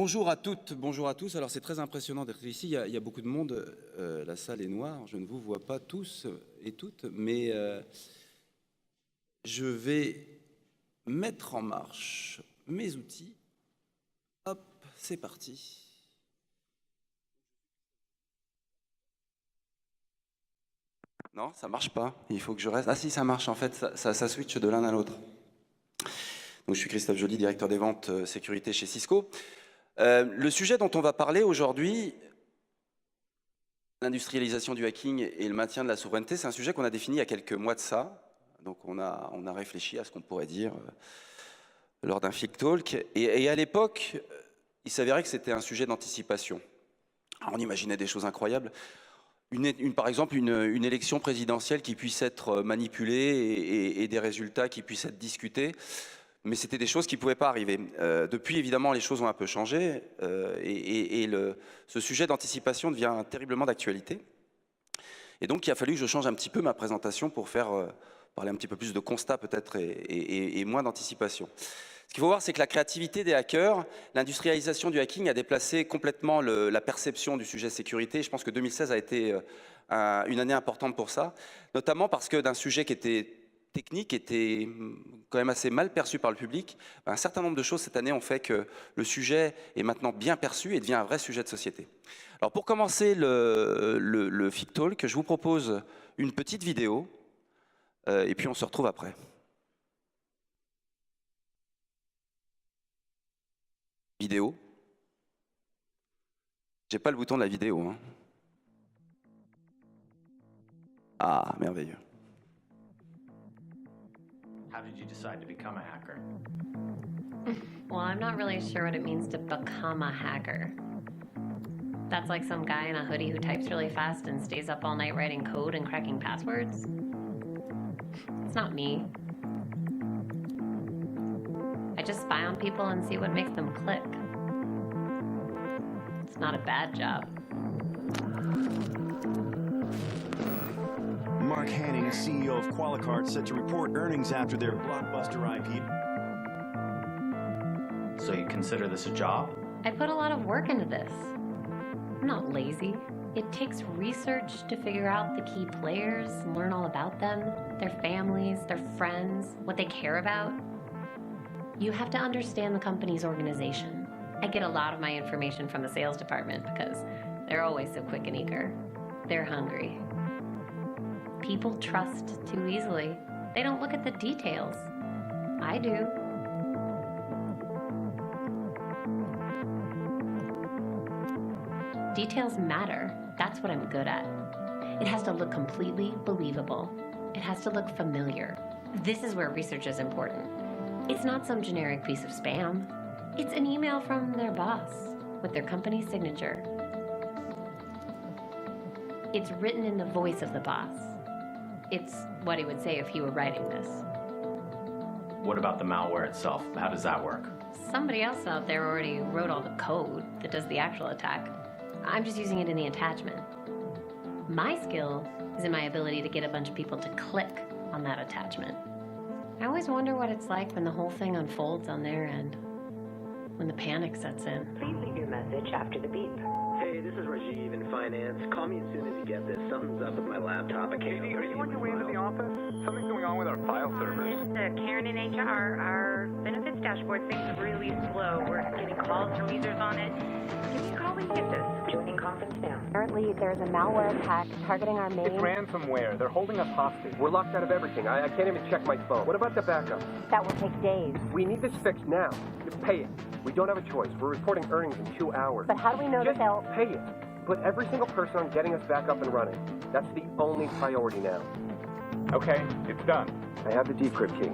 Bonjour à toutes, bonjour à tous. Alors c'est très impressionnant d'être ici, il y a beaucoup de monde, la salle est noire, je ne vous vois pas tous et toutes, mais je vais mettre en marche mes outils. Hop, c'est parti. Non, ça marche pas, il faut que je reste. Ah si, ça marche en fait, ça switch de l'un à l'autre. Donc je suis Christophe Joly, directeur des ventes sécurité chez Cisco. Le sujet dont on va parler aujourd'hui, l'industrialisation du hacking et le maintien de la souveraineté, c'est un sujet qu'on a défini il y a quelques mois de ça. Donc on a réfléchi à ce qu'on pourrait dire lors d'un Fig Talk. Et à l'époque, il s'avérait que c'était un sujet d'anticipation. On imaginait des choses incroyables. Par exemple, une élection présidentielle qui puisse être manipulée et des résultats qui puissent être discutés. Mais c'était des choses qui ne pouvaient pas arriver. Depuis, évidemment, les choses ont un peu changé ce sujet d'anticipation devient terriblement d'actualité. Et donc, il a fallu que je change un petit peu ma présentation pour faire parler un petit peu plus de constat peut-être et moins d'anticipation. Ce qu'il faut voir, c'est que la créativité des hackers, l'industrialisation du hacking a déplacé complètement la perception du sujet sécurité. Je pense que 2016 a été une année importante pour ça, notamment parce que d'un sujet qui était technique était quand même assez mal perçu par le public. Un certain nombre de choses cette année ont fait que le sujet est maintenant bien perçu et devient un vrai sujet de société. Alors pour commencer le Fig Talk, je vous propose une petite vidéo et puis on se retrouve après. Vidéo. J'ai pas le bouton de la vidéo. Hein. Ah, merveilleux. How did you decide to become a hacker? Well, I'm not really sure what it means to become a hacker. That's like some guy in a hoodie who types really fast and stays up all night writing code and cracking passwords. It's not me. I just spy on people and see what makes them click. It's not a bad job. Mark Hanning, CEO of Qualicard, set to report earnings after their blockbuster IPO. So you consider this a job? I put a lot of work into this. I'm not lazy. It takes research to figure out the key players, learn all about them, their families, their friends, what they care about. You have to understand the company's organization. I get a lot of my information from the sales department because they're always so quick and eager. They're hungry. People trust too easily. They don't look at the details. I do. Details matter. That's what I'm good at. It has to look completely believable. It has to look familiar. This is where research is important. It's not some generic piece of spam. It's an email from their boss with their company's signature. It's written in the voice of the boss. It's what he would say if he were writing this. What about the malware itself? How does that work? Somebody else out there already wrote all the code that does the actual attack. I'm just using it in the attachment. My skill is in my ability to get a bunch of people to click on that attachment. I always wonder what it's like when the whole thing unfolds on their end, when the panic sets in. Please leave your message after the beep. Hey, this is Rajiv in finance. Call me as soon as you get this. Something's up with my laptop. I can't. Katie, are you on your way into the office? Something's going on with our file servers. Karen in HR, our benefits dashboard seems really slow. We're getting calls from users on it. Can you call and get this? Joining conference now. Apparently, there's a malware attack targeting our main... It's ransomware. They're holding us hostage. We're locked out of everything. I can't even check my phone. What about the backup? That will take days. We need this fixed now. Just pay it. We don't have a choice. We're reporting earnings in 2 hours. But how do we know that Just they'll... pay it. Put every single person on getting us back up and running. That's the only priority now. Okay, it's done. I have the decrypt key.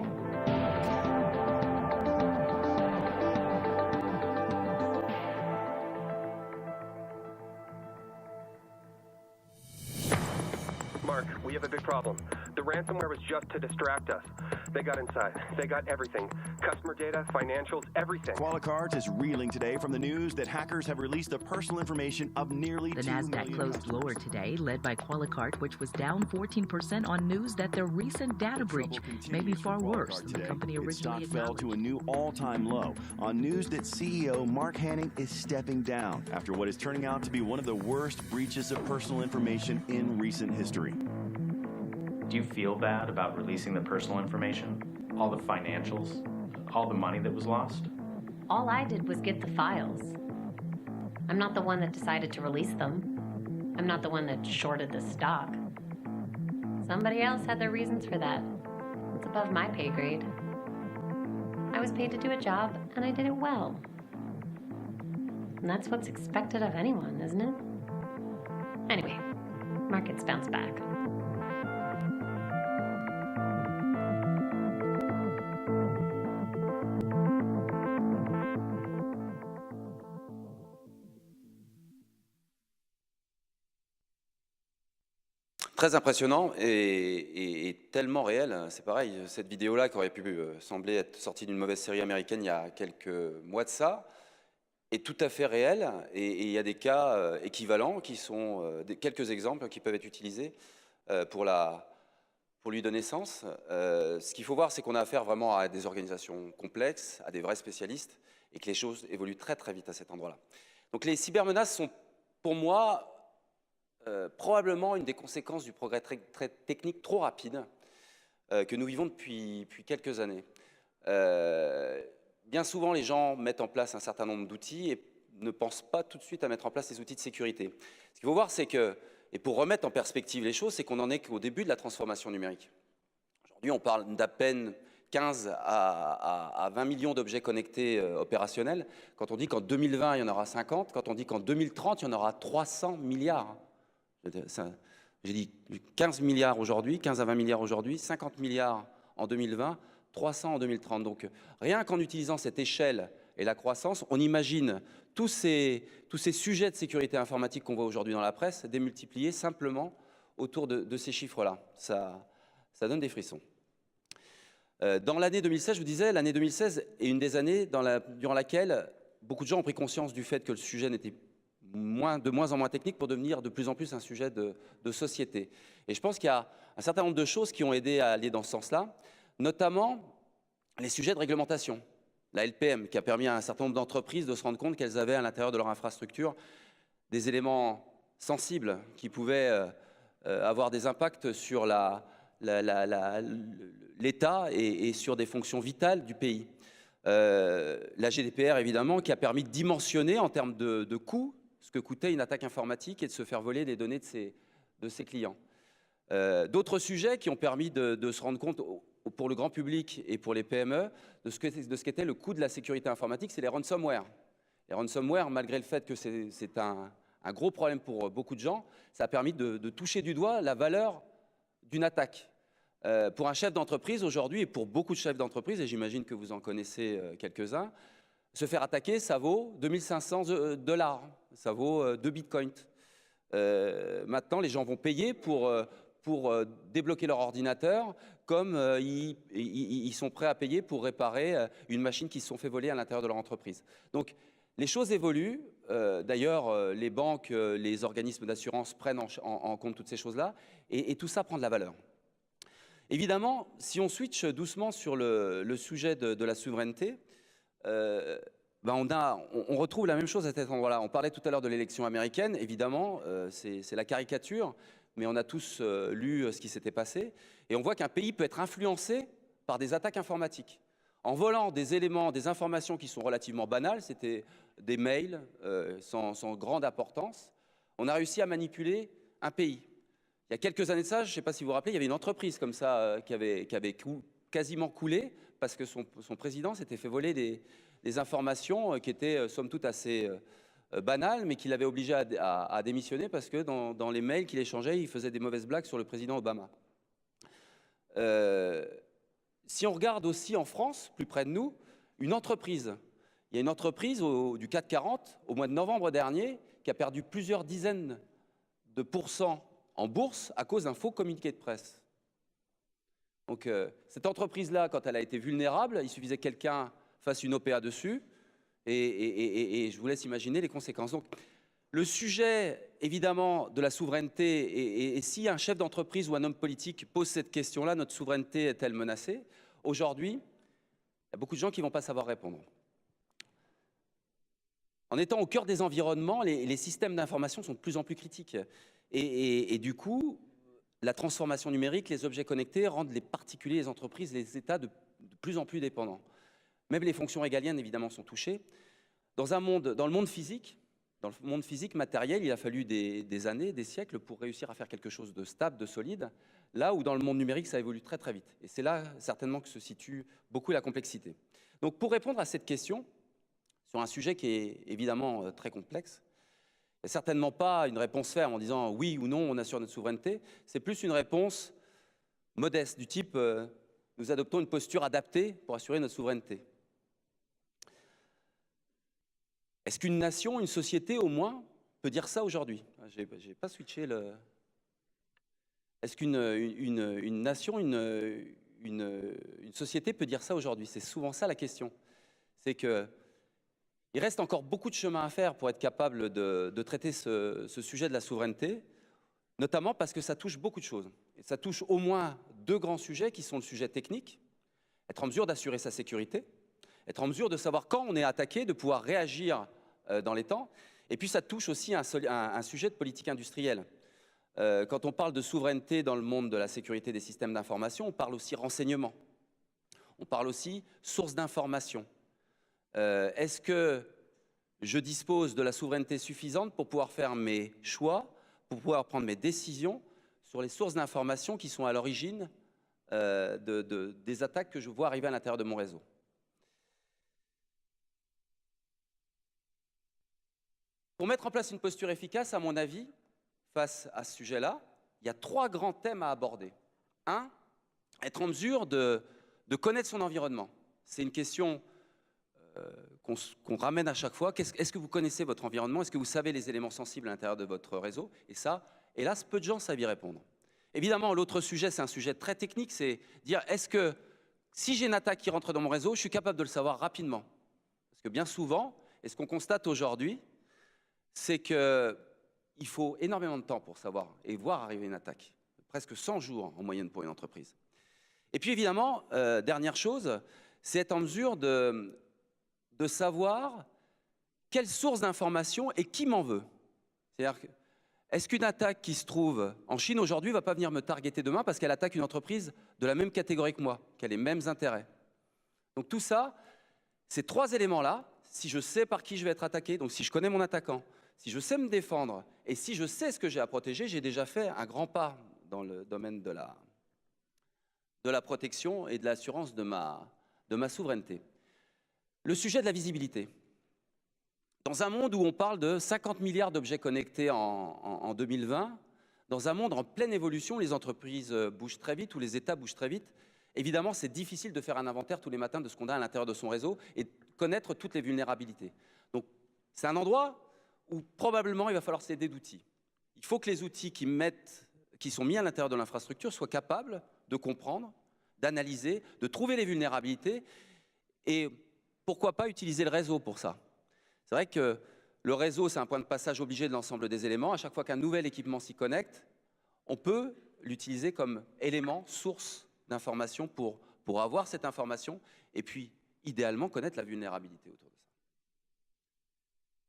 Mark, we have a big problem. The ransomware was just to distract us. They got inside. They got everything. Customer data, financials, everything. Qualicards is reeling today from the news that hackers have released the personal information of nearly The 2 Nasdaq million closed customers. lower today, led by Qualicard, which was down 14% on news that their recent data breach may be far worse than the company Its stock originally fell to a acknowledged. new all-time low on news that CEO Mark Hanning is stepping down after what is turning out to be one of the worst breaches of personal information in recent history. Do you feel bad about releasing the personal information? All the financials? All the money that was lost? All I did was get the files. I'm not the one that decided to release them. I'm not the one that shorted the stock. Somebody else had their reasons for that. It's above my pay grade. I was paid to do a job, and I did it well. And that's what's expected of anyone, isn't it? Anyway, markets bounce back. Très impressionnant et tellement réel. C'est pareil, cette vidéo-là qui aurait pu sembler être sortie d'une mauvaise série américaine il y a quelques mois de ça, est tout à fait réelle. Et il y a des cas équivalents qui sont quelques exemples qui peuvent être utilisés pour lui donner sens. Ce qu'il faut voir, c'est qu'on a affaire vraiment à des organisations complexes, à des vrais spécialistes, et que les choses évoluent très très vite à cet endroit-là. Donc les cybermenaces sont, pour moi, probablement une des conséquences du progrès très technique trop rapide que nous vivons depuis quelques années. Bien souvent, les gens mettent en place un certain nombre d'outils et ne pensent pas tout de suite à mettre en place des outils de sécurité. Ce qu'il faut voir, c'est que, et pour remettre en perspective les choses, c'est qu'on n'en est qu'au début de la transformation numérique. Aujourd'hui, on parle d'à peine 15 à 20 millions d'objets connectés opérationnels. Quand on dit qu'en 2020, il y en aura 50, quand on dit qu'en 2030, il y en aura 300 milliards. J'ai dit 15 milliards aujourd'hui, 15 à 20 milliards aujourd'hui, 50 milliards en 2020, 300 en 2030. Donc rien qu'en utilisant cette échelle et la croissance, on imagine tous ces sujets de sécurité informatique qu'on voit aujourd'hui dans la presse démultipliés simplement autour de ces chiffres-là. Ça donne des frissons. Dans l'année 2016, je vous disais, l'année 2016 est une des années durant laquelle beaucoup de gens ont pris conscience du fait que le sujet n'était de moins en moins technique pour devenir de plus en plus un sujet de société. Et je pense qu'il y a un certain nombre de choses qui ont aidé à aller dans ce sens-là, notamment les sujets de réglementation. La LPM, qui a permis à un certain nombre d'entreprises de se rendre compte qu'elles avaient à l'intérieur de leur infrastructure des éléments sensibles qui pouvaient avoir des impacts sur l'État et sur des fonctions vitales du pays. La GDPR, évidemment, qui a permis de dimensionner en termes de coûts ce que coûtait une attaque informatique et de se faire voler des données de ses clients. D'autres sujets qui ont permis de se rendre compte pour le grand public et pour les PME de ce qu'était le coût de la sécurité informatique, c'est les ransomware. Les ransomware, malgré le fait que c'est un gros problème pour beaucoup de gens, ça a permis de toucher du doigt la valeur d'une attaque. Pour un chef d'entreprise aujourd'hui, et pour beaucoup de chefs d'entreprise, et j'imagine que vous en connaissez quelques-uns, se faire attaquer, ça vaut 2500 $, ça vaut 2 bitcoins. Maintenant, les gens vont payer pour débloquer leur ordinateur, comme ils sont prêts à payer pour réparer une machine qui se sont fait voler à l'intérieur de leur entreprise. Donc, les choses évoluent. D'ailleurs, les banques, les organismes d'assurance prennent en compte toutes ces choses-là, et tout ça prend de la valeur. Évidemment, si on switch doucement sur le sujet de la souveraineté, on retrouve la même chose à cet endroit-là. On parlait tout à l'heure de l'élection américaine, évidemment, c'est la caricature, mais on a tous lu ce qui s'était passé, et on voit qu'un pays peut être influencé par des attaques informatiques. En volant des éléments, des informations qui sont relativement banales, c'était des mails sans grande importance, on a réussi à manipuler un pays. Il y a quelques années de ça, je ne sais pas si vous vous rappelez, il y avait une entreprise comme ça qui avait quasiment coulé parce que son président s'était fait voler des informations qui étaient somme toute assez banales, mais qui l'avaient obligé à démissionner parce que dans les mails qu'il échangeait, il faisait des mauvaises blagues sur le président Obama. Si on regarde aussi en France, plus près de nous, une entreprise. Il y a une entreprise du CAC 40 au mois de novembre dernier qui a perdu plusieurs dizaines de pourcents en bourse à cause d'un faux communiqué de presse. Donc cette entreprise-là, quand elle a été vulnérable, il suffisait que quelqu'un fasse une OPA dessus, et je vous laisse imaginer les conséquences. Donc le sujet, évidemment, de la souveraineté, et si un chef d'entreprise ou un homme politique pose cette question-là, notre souveraineté est-elle menacée? Aujourd'hui, il y a beaucoup de gens qui ne vont pas savoir répondre. En étant au cœur des environnements, les systèmes d'information sont de plus en plus critiques. Et du coup, la transformation numérique, les objets connectés rendent les particuliers, les entreprises, les États de plus en plus dépendants. Même les fonctions régaliennes, évidemment, sont touchées. Dans le monde physique matériel, il a fallu des années, des siècles pour réussir à faire quelque chose de stable, de solide, là où dans le monde numérique, ça évolue très très vite. Et c'est là, certainement, que se situe beaucoup la complexité. Donc, pour répondre à cette question, sur un sujet qui est évidemment très complexe, il n'y a certainement pas une réponse ferme en disant oui ou non, on assure notre souveraineté. C'est plus une réponse modeste, du type nous adoptons une posture adaptée pour assurer notre souveraineté. Est-ce qu'une nation, une société au moins, peut dire ça aujourd'hui? J'ai pas switché le... Est-ce qu'une nation, une société peut dire ça aujourd'hui? C'est souvent ça la question. C'est que il reste encore beaucoup de chemin à faire pour être capable de traiter ce sujet de la souveraineté, notamment parce que ça touche beaucoup de choses. Et ça touche au moins deux grands sujets qui sont le sujet technique, être en mesure d'assurer sa sécurité, être en mesure de savoir quand on est attaqué, de pouvoir réagir dans les temps. Et puis ça touche aussi un sujet de politique industrielle. Quand on parle de souveraineté dans le monde de la sécurité des systèmes d'information, on parle aussi renseignement, on parle aussi source d'information. Est-ce que je dispose de la souveraineté suffisante pour pouvoir faire mes choix, pour pouvoir prendre mes décisions sur les sources d'information qui sont à l'origine des attaques que je vois arriver à l'intérieur de mon réseau? Pour mettre en place une posture efficace, à mon avis, face à ce sujet-là, il y a trois grands thèmes à aborder. Un, être en mesure de connaître son environnement. C'est une question qu'on ramène à chaque fois. Est-ce que vous connaissez votre environnement? Est-ce que vous savez les éléments sensibles à l'intérieur de votre réseau? Et ça, hélas, peu de gens savent y répondre. Évidemment, l'autre sujet, c'est un sujet très technique, c'est dire, est-ce que si j'ai une attaque qui rentre dans mon réseau, je suis capable de le savoir rapidement? Parce que bien souvent, et ce qu'on constate aujourd'hui, c'est qu'il faut énormément de temps pour savoir et voir arriver une attaque. Presque 100 jours en moyenne pour une entreprise. Et puis évidemment, dernière chose, c'est être en mesure de savoir quelle source d'information et qui m'en veut. C'est-à-dire, est-ce qu'une attaque qui se trouve en Chine aujourd'hui ne va pas venir me targeter demain parce qu'elle attaque une entreprise de la même catégorie que moi, qui a les mêmes intérêts? Donc tout ça, ces trois éléments-là, si je sais par qui je vais être attaqué, donc si je connais mon attaquant, si je sais me défendre et si je sais ce que j'ai à protéger, j'ai déjà fait un grand pas dans le domaine de la protection et de l'assurance de ma souveraineté. Le sujet de la visibilité. Dans un monde où on parle de 50 milliards d'objets connectés en 2020, dans un monde en pleine évolution, les entreprises bougent très vite ou les États bougent très vite, évidemment, c'est difficile de faire un inventaire tous les matins de ce qu'on a à l'intérieur de son réseau et de connaître toutes les vulnérabilités. Donc, c'est un endroit où probablement il va falloir s'aider d'outils. Il faut que les outils qui sont mis à l'intérieur de l'infrastructure soient capables de comprendre, d'analyser, de trouver les vulnérabilités et pourquoi pas utiliser le réseau pour ça. C'est vrai que le réseau, c'est un point de passage obligé de l'ensemble des éléments. À chaque fois qu'un nouvel équipement s'y connecte, on peut l'utiliser comme élément, source d'information pour avoir cette information et puis, idéalement, connaître la vulnérabilité autour de ça.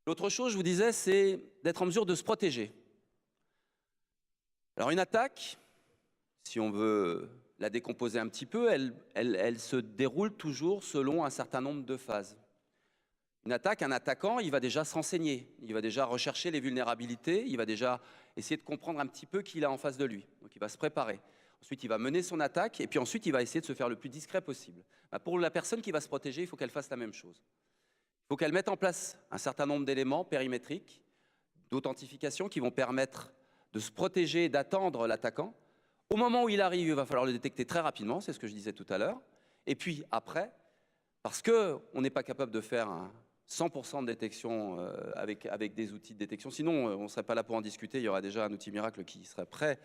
L'autre chose, je vous disais, c'est d'être en mesure de se protéger. Alors une attaque, si on veut la décomposer un petit peu, elle se déroule toujours selon un certain nombre de phases. Une attaque, un attaquant, il va déjà se renseigner, il va déjà rechercher les vulnérabilités, il va déjà essayer de comprendre un petit peu qui il a en face de lui. Donc il va se préparer. Ensuite, il va mener son attaque et puis ensuite, il va essayer de se faire le plus discret possible. Pour la personne qui va se protéger, il faut qu'elle fasse la même chose. Il faut qu'elle mette en place un certain nombre d'éléments périmétriques, d'authentification qui vont permettre de se protéger et d'attendre l'attaquant. Au moment où il arrive, il va falloir le détecter très rapidement, c'est ce que je disais tout à l'heure. Et puis après, parce qu'on n'est pas capable de faire un 100% de détection avec des outils de détection, sinon on ne serait pas là pour en discuter, il y aura déjà un outil miracle qui serait prêt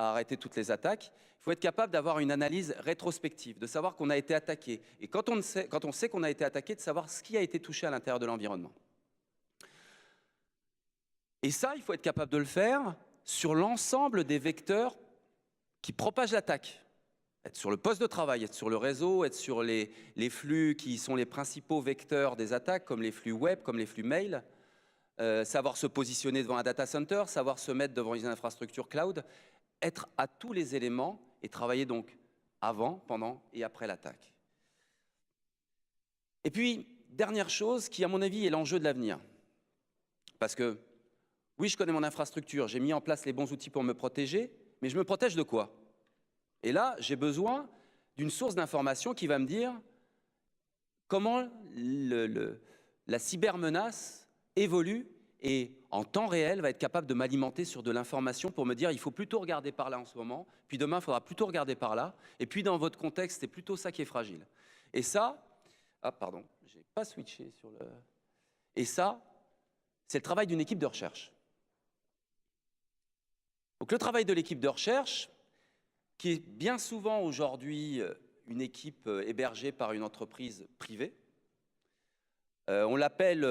à arrêter toutes les attaques. Il faut être capable d'avoir une analyse rétrospective, de savoir qu'on a été attaqué. Et quand on sait qu'on a été attaqué, de savoir ce qui a été touché à l'intérieur de l'environnement. Et ça, il faut être capable de le faire sur l'ensemble des vecteurs qui propagent l'attaque. Être sur le poste de travail, être sur le réseau, être sur les flux qui sont les principaux vecteurs des attaques, comme les flux web, comme les flux mail, savoir se positionner devant un data center, savoir se mettre devant une infrastructure cloud, être à tous les éléments et travailler donc avant, pendant et après l'attaque. Et puis, dernière chose qui, à mon avis, est l'enjeu de l'avenir. Parce que, oui, je connais mon infrastructure, j'ai mis en place les bons outils pour me protéger, mais je me protège de quoi ? Et là, j'ai besoin d'une source d'information qui va me dire comment la cybermenace évolue et en temps réel va être capable de m'alimenter sur de l'information pour me dire il faut plutôt regarder par là en ce moment, puis demain il faudra plutôt regarder par là, et puis dans votre contexte, c'est plutôt ça qui est fragile. Et ça, ah pardon, j'ai pas switché sur le... Et ça, c'est le travail d'une équipe de recherche. Donc le travail de l'équipe de recherche, qui est bien souvent aujourd'hui une équipe hébergée par une entreprise privée. On l'appelle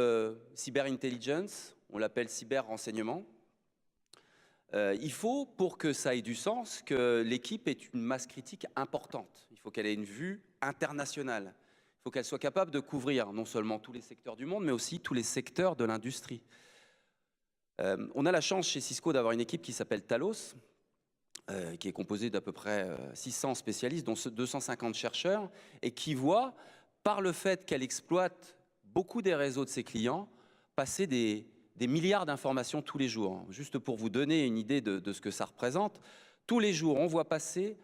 cyber intelligence, on l'appelle cyber renseignement. Il faut, pour que ça ait du sens, que l'équipe ait une masse critique importante. Il faut qu'elle ait une vue internationale. Il faut qu'elle soit capable de couvrir non seulement tous les secteurs du monde, mais aussi tous les secteurs de l'industrie. On a la chance chez Cisco d'avoir une équipe qui s'appelle Talos, qui est composée d'à peu près 600 spécialistes, dont 250 chercheurs, et qui voit, par le fait qu'elle exploite beaucoup des réseaux de ses clients, passer des milliards d'informations tous les jours. Juste pour vous donner une idée de ce que ça représente, tous les jours, on voit passer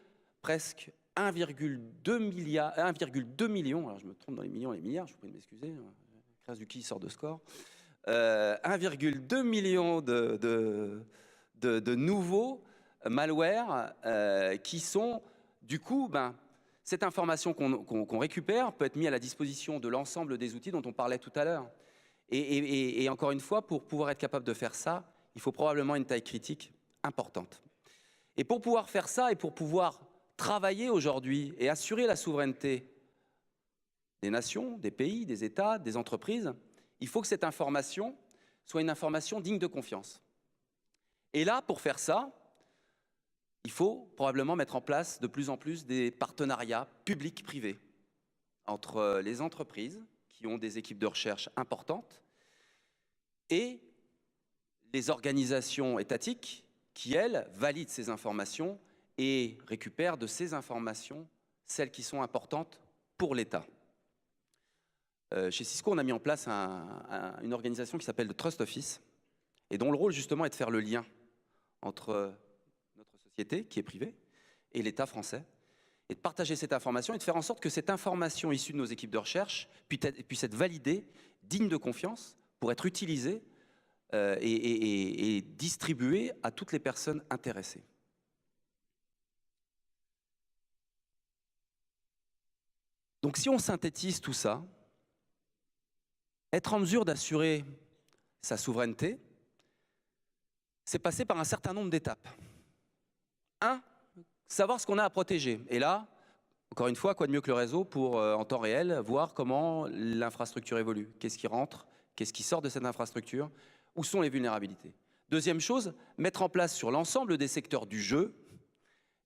presque 1,2 million, alors je me trompe dans les millions et les milliards, je vous prie de m'excuser, Krasuki sort de score, 1,2 million de nouveaux malware qui sont, du coup, cette information qu'on récupère peut être mise à la disposition de l'ensemble des outils dont on parlait tout à l'heure. Et encore une fois, pour pouvoir être capable de faire ça, il faut probablement une taille critique importante. Et pour pouvoir faire ça et pour pouvoir travailler aujourd'hui et assurer la souveraineté des nations, des pays, des États, des entreprises, il faut que cette information soit une information digne de confiance. Et là, pour faire ça, il faut probablement mettre en place de plus en plus des partenariats publics-privés entre les entreprises qui ont des équipes de recherche importantes et les organisations étatiques qui, elles, valident ces informations et récupèrent de ces informations celles qui sont importantes pour l'État. Chez Cisco, on a mis en place une organisation qui s'appelle le Trust Office et dont le rôle justement est de faire le lien entre notre société, qui est privée, et l'État français, et de partager cette information et de faire en sorte que cette information issue de nos équipes de recherche puisse être validée, digne de confiance, pour être utilisée et distribuée à toutes les personnes intéressées. Donc si on synthétise tout ça, être en mesure d'assurer sa souveraineté, c'est passer par un certain nombre d'étapes. 1, savoir ce qu'on a à protéger. Et là, encore une fois, quoi de mieux que le réseau pour, en temps réel, voir comment l'infrastructure évolue. Qu'est-ce qui rentre, qu'est-ce qui sort de cette infrastructure, où sont les vulnérabilités. Deuxième chose, mettre en place sur l'ensemble des secteurs du jeu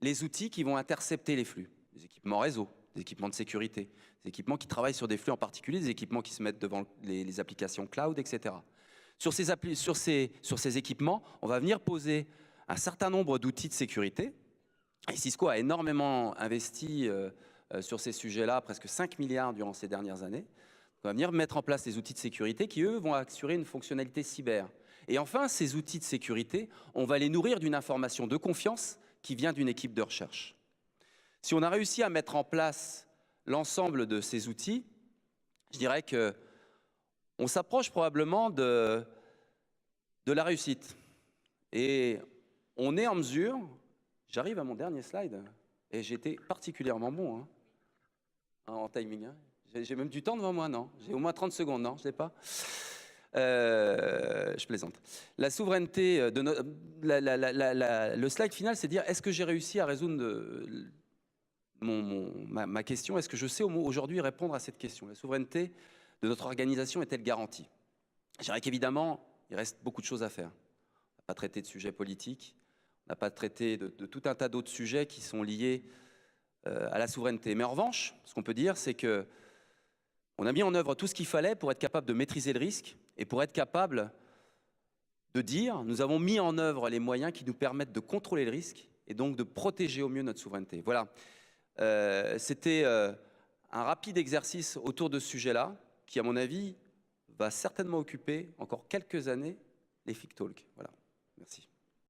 les outils qui vont intercepter les flux. Des équipements réseau, des équipements de sécurité, des équipements qui travaillent sur des flux en particulier, des équipements qui se mettent devant les applications cloud, etc. Sur ces équipements, on va venir poser un certain nombre d'outils de sécurité. Et Cisco a énormément investi sur ces sujets-là, presque 5 milliards durant ces dernières années. On va venir mettre en place des outils de sécurité qui, eux, vont assurer une fonctionnalité cyber. Et enfin, ces outils de sécurité, on va les nourrir d'une information de confiance qui vient d'une équipe de recherche. Si on a réussi à mettre en place l'ensemble de ces outils, je dirais qu'on s'approche probablement de la réussite. Et on est en mesure, j'arrive à mon dernier slide, et j'étais particulièrement bon en timing. J'ai même du temps devant moi, non? J'ai au moins 30 secondes, non? Je ne l'ai pas. Je plaisante. La souveraineté, le slide final, c'est dire, est-ce que j'ai réussi à résoudre ma question? Est-ce que je sais aujourd'hui répondre à cette question? La souveraineté de notre organisation est-elle garantie? Je dirais qu'évidemment, il reste beaucoup de choses à faire. On n'a pas traité de sujets politiques, on n'a pas traité de tout un tas d'autres sujets qui sont liés à la souveraineté. Mais en revanche, ce qu'on peut dire, c'est que on a mis en œuvre tout ce qu'il fallait pour être capable de maîtriser le risque et pour être capable de dire, nous avons mis en œuvre les moyens qui nous permettent de contrôler le risque et donc de protéger au mieux notre souveraineté. Voilà, c'était un rapide exercice autour de ce sujet-là, qui à mon avis va certainement occuper encore quelques années les FIC Talks. Voilà, merci.